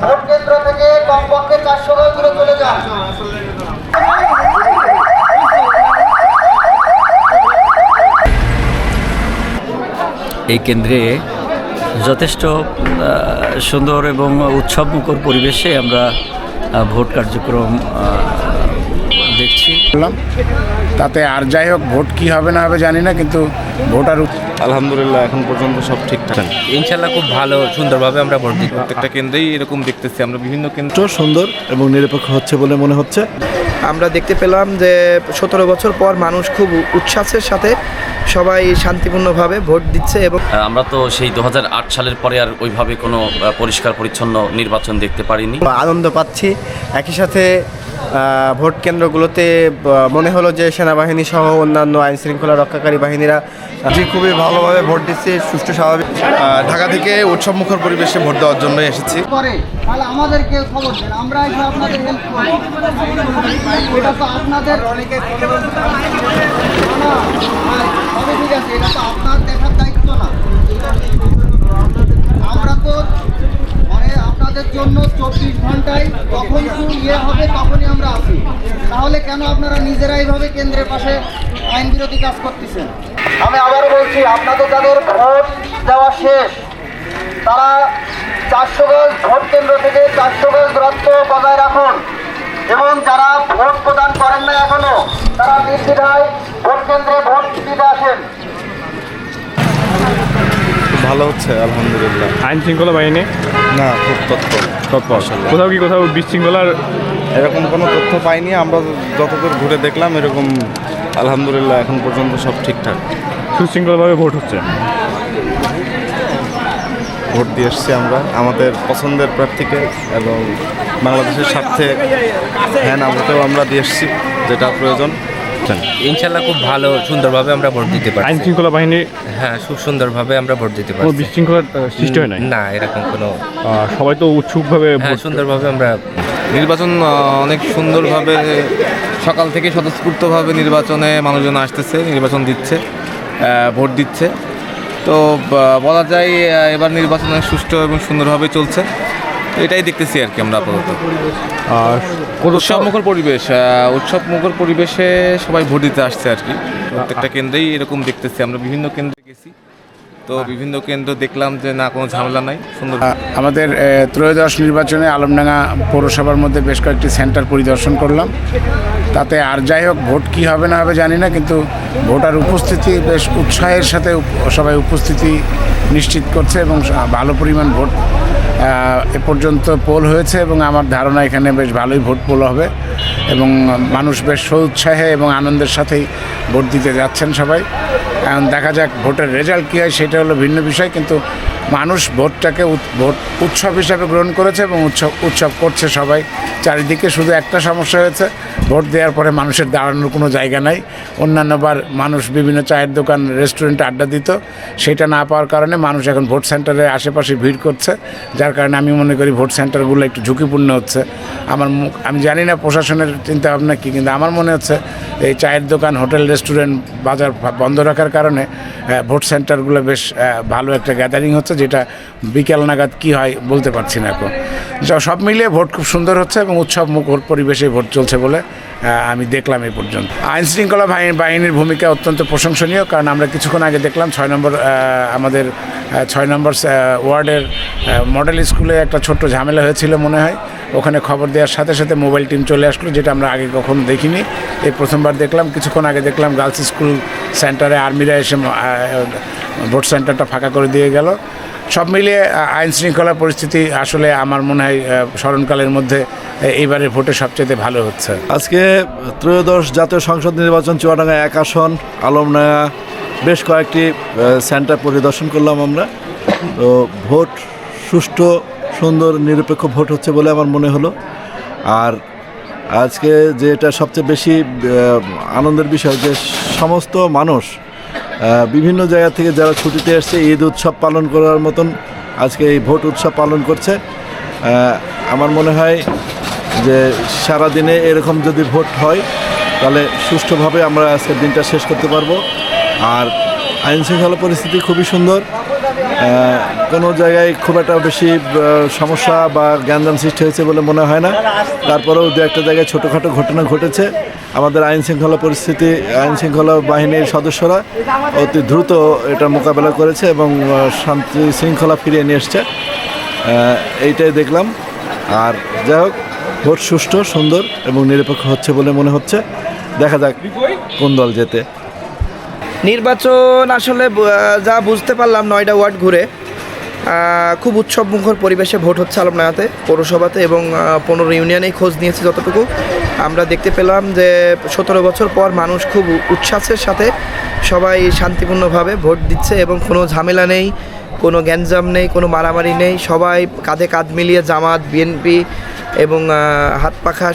Vote কেন্দ্র থেকে কমপক্ষে 400 গজ দূরে চলে যান। এই কেন্দ্রে যথেষ্ট সুন্দর এবং উৎসবমুখর পরিবেশে আমরা ভোট কার্যক্রম দেখছি। তাতে আর যাই হোক, ভোট কি হবে না হবে জানি না, কিন্তু ভোটার আলহামদুলিল্লাহ এখন পর্যন্ত সব ঠিকঠাক। ইনশাল্লাহ খুব ভালো সুন্দরভাবে আমরা ভোট দিই। প্রত্যেকটা কেন্দ্রেই এরকম দেখতেছি আমরা, বিভিন্ন কেন্দ্র সুন্দর এবং নিরপেক্ষ হচ্ছে বলে মনে হচ্ছে। আমরা দেখতে পেলাম যে 17 বছর পর মানুষ খুব উচ্ছ্বাসের সাথে সবাই শান্তিপূর্ণভাবে ভোট দিচ্ছে। এবং আমরা তো সেই 2008 সালের পরে আর ওইভাবে কোনো পরিষ্কার পরিচ্ছন্ন নির্বাচন দেখতে পারিনি। আনন্দ পাচ্ছি। একই সাথে ভোট কেন্দ্রগুলোতে মনে হলো যে সেনাবাহিনী সহ অন্যান্য আইন শৃঙ্খলা রক্ষাকারী বাহিনীরা খুবই ভালোভাবে ভোট দিচ্ছে, সুষ্ঠু স্বাভাবিক। ঢাকা থেকে উৎসবমুখর পরিবেশে ভোট দেওয়ার জন্য এসেছি। তাহলে আমাদেরকে খবর দেন, আমরা এসে আপনাদের হেল্প করি। এটা তো আপনাদের সবই ঠিক আছে, এটা তো আপনার দেখার দায়িত্ব না। আমরা তো মানে আপনাদের জন্য 24 ঘন্টায় কখন হবে তখনই আমরা আসি। তাহলে কেন আপনারা নিজেরা এইভাবে কেন্দ্রের পাশে আইন বিরোধী কাজ করতেছেন? আমি আবারও বলছি, আপনাদের যাদের ভোট দেওয়া শেষ তারা 400 গজ ভোট কেন্দ্র থেকে 400 গজ দূরত্ব বজায় রাখুন। এবং যারা ভোট প্রদান করেন না এখনো, তারা নির্দ্বিধায় ভোট কেন্দ্রে ভোট দিতে আসেন। ভালো হচ্ছে আলহামদুলিল্লাহ। আইন শৃঙ্খলা বাহিনী না, খুব তৎপর। কোথাও বিশৃঙ্খলার এরকম কোনো তথ্য পাইনি আমরা, যতদূর ঘুরে দেখলাম এরকম আলহামদুলিল্লাহ এখন পর্যন্ত সব ঠিকঠাক। সুশৃঙ্খলভাবে ভোট হচ্ছে। ভোট দিয়ে এসছি আমরা আমাদের পছন্দের প্রার্থীকে, এবং বাংলাদেশের স্বার্থে হ্যাঁ না ভোটেও আমরা দিয়ে এসছি যেটা প্রয়োজন। ইনশাল্লাহ খুব ভালো সুন্দরভাবে আমরা ভোট দিতে পারি। আইন শৃঙ্খলা বাহিনী হ্যাঁ, খুব সুন্দরভাবে আমরা ভোট দিতে পারি। বিশৃঙ্খলার সৃষ্টি হয় না, এরকম কোনো। সবাই তো উৎসুকভাবে সুন্দরভাবে আমরা নির্বাচন অনেক সুন্দরভাবে সকাল থেকে স্বতঃস্ফূর্তভাবে নির্বাচনে মানুষজন আসতেছে, নির্বাচন দিচ্ছে, ভোট দিচ্ছে। তো বলা যায় এবার নির্বাচন সুষ্ঠু এবং সুন্দরভাবে চলছে, এটাই দেখতেছি আর কি আমরা আপাতত। উৎসবমুখর পরিবেশে সবাই ভোট দিতে আসছে আর কি। প্রত্যেকটা কেন্দ্রেই এরকম দেখতেছি আমরা, বিভিন্ন কেন্দ্রে গেছি তো বিভিন্ন কেন্দ্র দেখলাম যে না, কোনো ঝামেলা নাই, সুন্দর। আমাদের ত্রয়োদশ নির্বাচনে আলমডাঙ্গা পৌরসভার মধ্যে বেশ কয়েকটি সেন্টার পরিদর্শন করলাম। তাতে আর যাই হোক, ভোট কি হবে না হবে জানি না, কিন্তু ভোটার উপস্থিতি বেশ উৎসাহের সাথে সবাই উপস্থিতি নিশ্চিত করছে এবং ভালো পরিমাণ ভোট এ পর্যন্ত পোল হয়েছে। এবং আমার ধারণা এখানে বেশ ভালোই ভোট পোল হবে এবং মানুষ বেশ উৎসাহে এবং আনন্দের সাথেই ভোট দিতে যাচ্ছেন সবাই। এখন দেখা যাক ভোটের রেজাল্ট কী হয়, সেটা হলো ভিন্ন বিষয়, কিন্তু মানুষ ভোটটাকে ভোট উৎসব হিসাবে গ্রহণ করেছে এবং উৎসব করছে সবাই চারিদিকে। শুধু একটা সমস্যা হয়েছে, ভোট দেওয়ার পরে মানুষের দাঁড়ানোর কোনো জায়গা নাই। অন্যান্যবার মানুষ বিভিন্ন চায়ের দোকান, রেস্টুরেন্টে আড্ডা দিত, সেটা না পাওয়ার কারণে মানুষ এখন ভোট সেন্টারের আশেপাশে ভিড় করছে, যার কারণে আমি মনে করি ভোট সেন্টারগুলো একটু ঝুঁকিপূর্ণ হচ্ছে। আমি জানি না প্রশাসনের চিন্তাভাবনা কী, কিন্তু আমার মনে হচ্ছে এই চায়ের দোকান, হোটেল, রেস্টুরেন্ট, বাজার বন্ধ রাখার কারণে ভোট সেন্টারগুলো বেশ ভালো একটা গ্যাদারিং হচ্ছে, যেটা বিকেল নাগাদ কী হয় বলতে পারছি না এখন। সব মিলিয়ে ভোট খুব সুন্দর হচ্ছে এবং উৎসব মুখর পরিবেশে ভোট চলছে বলে আমি দেখলাম এই পর্যন্ত। আইন শৃঙ্খলা বাহিনীর ভূমিকা অত্যন্ত প্রশংসনীয়, কারণ আমরা কিছুক্ষণ আগে দেখলাম আমাদের 6 নম্বর ওয়ার্ডের মডেল স্কুলে একটা ছোট্ট ঝামেলা হয়েছিল মনে হয়। ওখানে খবর দেওয়ার সাথে সাথে মোবাইল টিম চলে আসলো, যেটা আমরা আগে কখনো দেখিনি, এই প্রথমবার দেখলাম। কিছুক্ষণ আগে দেখলাম গার্লস স্কুল সেন্টারে আর্মিরা এসে ভোট সেন্টারটা ফাঁকা করে দিয়ে গেল। সব মিলিয়ে আইন শৃঙ্খলা পরিস্থিতি আসলে আমার মনে হয় স্মরণকালের মধ্যে এইবারের ভোটে সবচেয়ে ভালো হচ্ছে। আজকে ত্রয়োদশ জাতীয় সংসদ নির্বাচন চুয়াডাঙ্গা 1 আসন আলমডাঙ্গা বেশ কয়েকটি সেন্টার পরিদর্শন করলাম আমরা। তো ভোট সুষ্ঠু, সুন্দর, নিরপেক্ষ ভোট হচ্ছে বলে আমার মনে হলো। আর আজকে যেটা সবচেয়ে বেশি আনন্দের বিষয়, যে সমস্ত মানুষ বিভিন্ন জায়গা থেকে যারা ছুটিতে এসছে ঈদ উৎসব পালন করার মতন আজকে এই ভোট উৎসব পালন করছে। আমার মনে হয় যে সারাদিনে এরকম যদি ভোট হয় তাহলে সুষ্ঠুভাবে আমরা আজকের দিনটা শেষ করতে পারবো। আর আইন শৃঙ্খলা পরিস্থিতি খুবই সুন্দর, কোনো জায়গায় খুব একটা বেশি সমস্যা বা গ্যাঞ্জাম সৃষ্টি হয়েছে বলে মনে হয় না। তারপরেও দু একটা জায়গায় ছোটোখাটো ঘটনা ঘটেছে। আমাদের আইন শৃঙ্খলা বাহিনীর সদস্যরা অতি দ্রুত এটা মোকাবেলা করেছে এবং শান্তি শৃঙ্খলা ফিরিয়ে নিয়ে এসছে, এইটাই দেখলাম। আর যাই হোক, ভোট সুষ্ঠু, সুন্দর এবং নিরপেক্ষ হচ্ছে বলে মনে হচ্ছে। দেখা যাক কোন দল জেতে। নির্বাচন আসলে যা বুঝতে পারলাম 9টা ওয়ার্ড ঘুরে খুব উৎসবমুখর পরিবেশে ভোট হচ্ছে আলমডাঙ্গাতে, পৌরসভাতে এবং 15 ইউনিয়নেই খোঁজ নিয়েছি যতটুকু আমরা দেখতে পেলাম যে 17 বছর পর মানুষ খুব উচ্ছ্বাসের সাথে সবাই শান্তিপূর্ণভাবে ভোট দিচ্ছে এবং কোনো ঝামেলা নেই, কোনো গ্যাঞ্জাম নেই, কোনো মারামারি নেই। সবাই কাঁধে কাঁধ মিলিয়ে জামাত, বিএনপি এবং হাত পাখা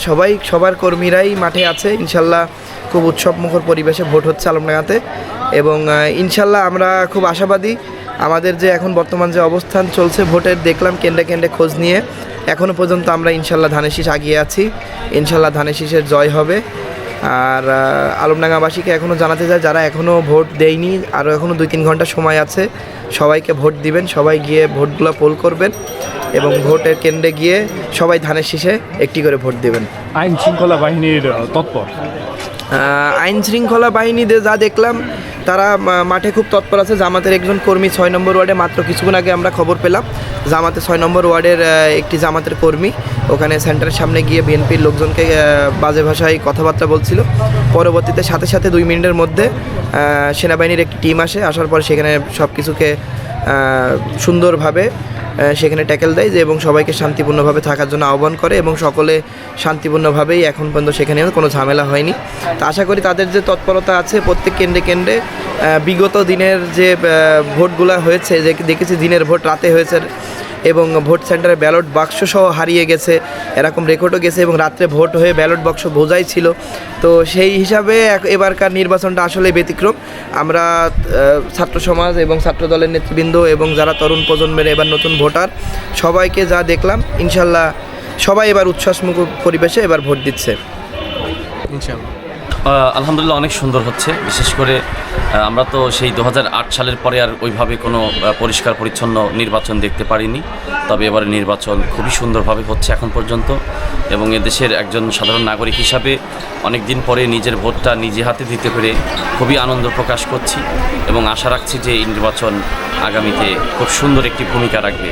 সবার কর্মীরাই মাঠে আছে। ইনশাল্লাহ খুব উৎসবমুখর পরিবেশে ভোট হচ্ছে আলমডাঙ্গাতে এবং ইনশাল্লাহ আমরা খুব আশাবাদী। আমাদের যে এখন বর্তমান যে অবস্থান চলছে ভোটের, দেখলাম কেন্দ্রে কেন্দ্রে খোঁজ নিয়ে এখনও পর্যন্ত আমরা ইনশাল্লাহ ধানের শীষ আগিয়ে আছি। ইনশাল্লাহ ধানের শীষের জয় হবে। আর আলমডাঙ্গাবাসীকে এখনও জানাতে চাই, যারা এখনও ভোট দেয়নি, আরও এখনও 2-3 ঘন্টা সময় আছে, সবাইকে ভোট দিবেন, সবাই গিয়ে ভোটগুলো পোল করবেন এবং ভোটের কেন্দ্রে গিয়ে সবাই ধানের শীষে একটি করে ভোট দেবেন। আইন শৃঙ্খলা বাহিনীর তৎপর আইন শৃঙ্খলা বাহিনীদের যা দেখলাম তারা মাঠে খুব তৎপর আছে। জামাতের একজন কর্মী 6 নম্বর ওয়ার্ডে, মাত্র কিছুক্ষণ আগে আমরা খবর পেলাম জামাতে 6 নম্বর ওয়ার্ডের একটি জামাতের কর্মী ওখানে সেন্টারের সামনে গিয়ে বিএনপির লোকজনকে বাজে ভাষায় কথাবার্তা বলছিল। পরবর্তীতে সাথে 2 মিনিটের মধ্যে সেনাবাহিনীর একটি টিম আসার পর সেখানে সব কিছুকে সুন্দরভাবে সেখানে ট্যাকেল দেয় এবং সবাইকে শান্তিপূর্ণভাবে থাকার জন্য আহ্বান করে এবং সকলে শান্তিপূর্ণভাবেই এখন পর্যন্ত সেখানে কোনো ঝামেলা হয়নি। তো আশা করি তাদের যে তৎপরতা আছে প্রত্যেক কেন্দ্রে বিগত দিনের যে ভোটগুলো হয়েছে, যে দেখেছি দিনের ভোট রাতে হয়েছে এবং ভোট সেন্টারে ব্যালট বাক্স সহ হারিয়ে গেছে, এরকম রেকর্ডও গেছে এবং রাত্রে ভোট হয়ে ব্যালট বাক্স বোঝাই ছিল। তো সেই হিসাবে এবারকার নির্বাচনটা আসলে ব্যতিক্রম। আমরা ছাত্র সমাজ এবং ছাত্র দলের নেতৃবৃন্দ এবং যারা তরুণ প্রজন্মের এবার নতুন ভোটার সবাইকে যা দেখলাম, ইনশাল্লাহ সবাই এবার উচ্ছ্বাসমুখ পরিবেশে এবার ভোট দিচ্ছে ইনশাল্লাহ। আলহামদুলিল্লাহ অনেক সুন্দর হচ্ছে। বিশেষ করে আমরা তো সেই 2008 সালের পরে আর ওইভাবে কোনো পরিষ্কার পরিচ্ছন্ন নির্বাচন দেখতে পারিনি। তবে এবারে নির্বাচন খুবই সুন্দরভাবে হচ্ছে এখন পর্যন্ত এবং এদেশের একজন সাধারণ নাগরিক হিসাবে অনেক দিন পরে নিজের ভোটটা নিজে হাতে দিতে পেরে খুবই আনন্দ প্রকাশ করছি এবং আশা রাখছি যে এই নির্বাচন আগামীতে খুব সুন্দর একটি ভূমিকা রাখবে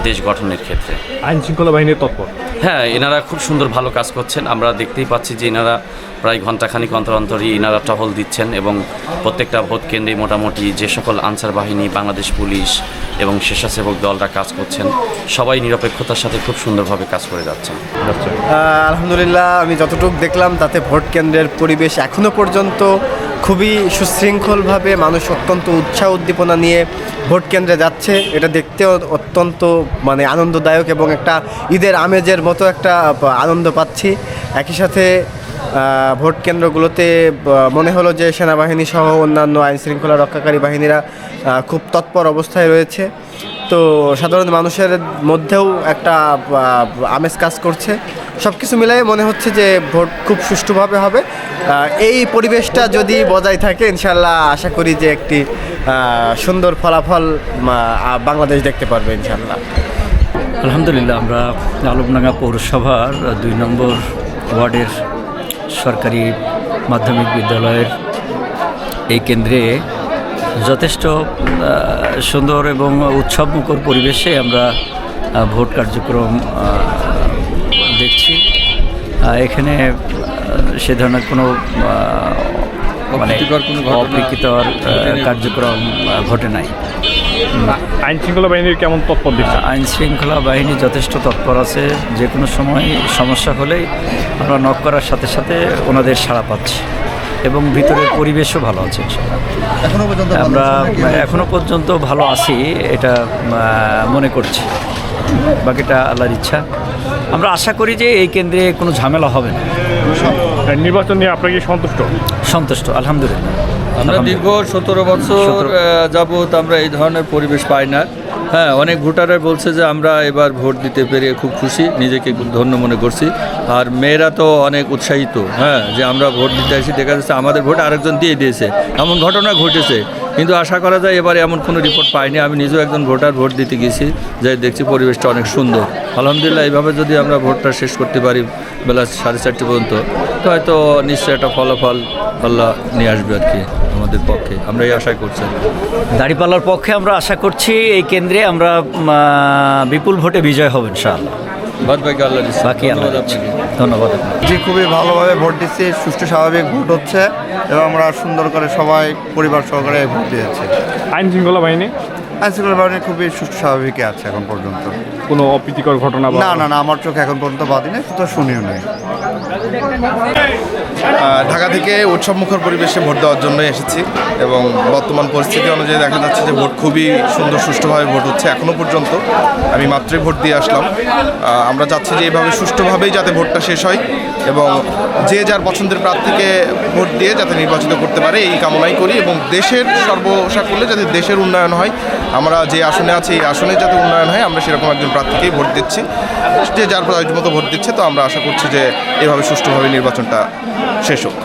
দেশ গঠনের ক্ষেত্রে। আইন শৃঙ্খলা বাহিনীর তৎপর হ্যাঁ, এনারা খুব সুন্দর ভালো কাজ করছেন। আমরা দেখতেই পাচ্ছি যে এনারা প্রায় ঘণ্টাখানিক অন্তরই এনারা টহল দিচ্ছেন এবং প্রত্যেকটা ভোট কেন্দ্রে মোটামুটি যে সকল আনসার বাহিনী, বাংলাদেশ পুলিশ এবং স্বেচ্ছাসেবক দলরা কাজ করছেন, সবাই নিরপেক্ষতার সাথে খুব সুন্দরভাবে কাজ করে যাচ্ছেন। আলহামদুলিল্লাহ, আমি যতটুকু দেখলাম তাতে ভোট কেন্দ্রের পরিবেশ এখনও পর্যন্ত খুবই সুশৃঙ্খলভাবে মানুষ অত্যন্ত উৎসাহ উদ্দীপনা নিয়ে ভোট কেন্দ্রে যাচ্ছে। এটা দেখতেও অত্যন্ত আনন্দদায়ক এবং একটা ঈদের আমেজের মতো একটা আনন্দ পাচ্ছি। একই সাথে ভোট কেন্দ্রগুলোতে মনে হলো যে সেনাবাহিনী সহ অন্যান্য আইন শৃঙ্খলা রক্ষাকারী বাহিনীরা খুব তৎপর অবস্থায় রয়েছে। তো সাধারণ মানুষের মধ্যেও একটা আমেজ কাজ করছে। সব কিছু মিলাই মনে হচ্ছে যে ভোট খুব সুষ্ঠুভাবে হবে। এই পরিবেশটা যদি বজায় থাকে ইনশাল্লাহ আশা করি যে একটি সুন্দর ফলাফল বাংলাদেশ দেখতে পারবে ইনশাল্লাহ। আলহামদুলিল্লাহ, আমরা আলমডাঙ্গা পৌরসভার 2 নম্বর ওয়ার্ডের সরকারি মাধ্যমিক বিদ্যালয়ের এই কেন্দ্রে যথেষ্ট সুন্দর এবং উৎসবমুখর পরিবেশে আমরা ভোট কার্যক্রম দেখছি। এখানে সে ধরনের কোনো অপ্রীতিকর কার্যক্রম ঘটে নাই। আইন শৃঙ্খলা বাহিনীর কেমন তৎপর দিচ্ছে? আইন শৃঙ্খলা বাহিনী যথেষ্ট তৎপর আছে। যে কোনো সময় সমস্যা হলেই আমরা নক করার সাথে সাথে ওনাদের সাড়া পাচ্ছি এবং ভিতরের পরিবেশও ভালো আছে। আমরা এখনও পর্যন্ত ভালো আছি এটা মনে করছি, বাকিটা আল্লাহর ইচ্ছা। আমরা আশা করি যে এই কেন্দ্রে কোনো ঝামেলা হবে না। নির্বাচন নিয়ে আপনারা কি সন্তুষ্ট? আলহামদুলিল্লাহ। আমরা দীর্ঘ 17 বছর যাবৎ আমরা এই ধরনের পরিবেশ পাই না। হ্যাঁ, অনেক ভোটাররা বলছে যে আমরা এবার ভোট দিতে পেরে খুব খুশি, নিজেকে খুব ধন্য মনে করছি। আর মেয়েরা তো অনেক উৎসাহিত, হ্যাঁ, যে আমরা ভোট দিতে আসি, দেখা যাচ্ছে আমাদের ভোট আরেকজন দিয়ে দিয়েছে, এমন ঘটনা ঘটেছে। কিন্তু আশা করা যায় এবারে এমন কোনো রিপোর্ট পাইনি। আমি নিজেও একজন ভোটার, ভোট দিতে গেছি, যাই দেখছি পরিবেশটা অনেক সুন্দর। আলহামদুলিল্লাহ, এইভাবে যদি আমরা ভোটটা শেষ করতে পারি বেলা 4:30 পর্যন্ত, তো হয়তো নিশ্চয়ই একটা ফলাফল আল্লাহ নিয়ে আসবে আর কি আমাদের পক্ষে, আমরা এই আশাই করছি। দাঁড়িপাল্লার পক্ষে আমরা আশা করছি এই কেন্দ্রে আমরা বিপুল ভোটে বিজয় হব ইনশাআল্লাহ। বাকি আল্লাহ, ধন্যবাদ। জি, খুবই ভালোভাবে ভোট দিচ্ছি, সুষ্ঠু স্বাভাবিক ভোট হচ্ছে এবং আমরা সুন্দর করে সবাই পরিবার সহকারে ভোট দিয়েছি। আইন শৃঙ্খলা বাহিনী খুবই সুষ্ঠু স্বাভাবিক আছে এখন পর্যন্ত। কোনো অপ্রীতিকর ঘটনা? না, আমার চোখে এখন পর্যন্ত বাদী নেই, তো শুনিও নেই। ঢাকা থেকে উৎসবমুখর পরিবেশে ভোট দেওয়ার জন্য এসেছি এবং বর্তমান পরিস্থিতি অনুযায়ী দেখা যাচ্ছে যে ভোট খুবই সুন্দর সুষ্ঠুভাবে ভোট হচ্ছে এখনও পর্যন্ত। আমি মাত্রই ভোট দিয়ে আসলাম। আমরা চাচ্ছি যে এইভাবে সুষ্ঠুভাবেই যাতে ভোটটা শেষ হয় এবং যে যার পছন্দের প্রার্থীকে ভোট দিয়ে যাতে নির্বাচিত করতে পারে এই কামনাই করি এবং দেশের সর্বসাকুল্যে যাতে দেশের উন্নয়ন হয়, আমরা যে আসনে আছি এই আসনে যাতে উন্নয়ন হয়, আমরা সেরকম একজন প্রার্থীকেই ভোট দিচ্ছি, যে যার প্রয়োজন মতো ভোট দিচ্ছে। তো আমরা আশা করছি যে এভাবে সুষ্ঠুভাবে নির্বাচনটা শেষ হোক।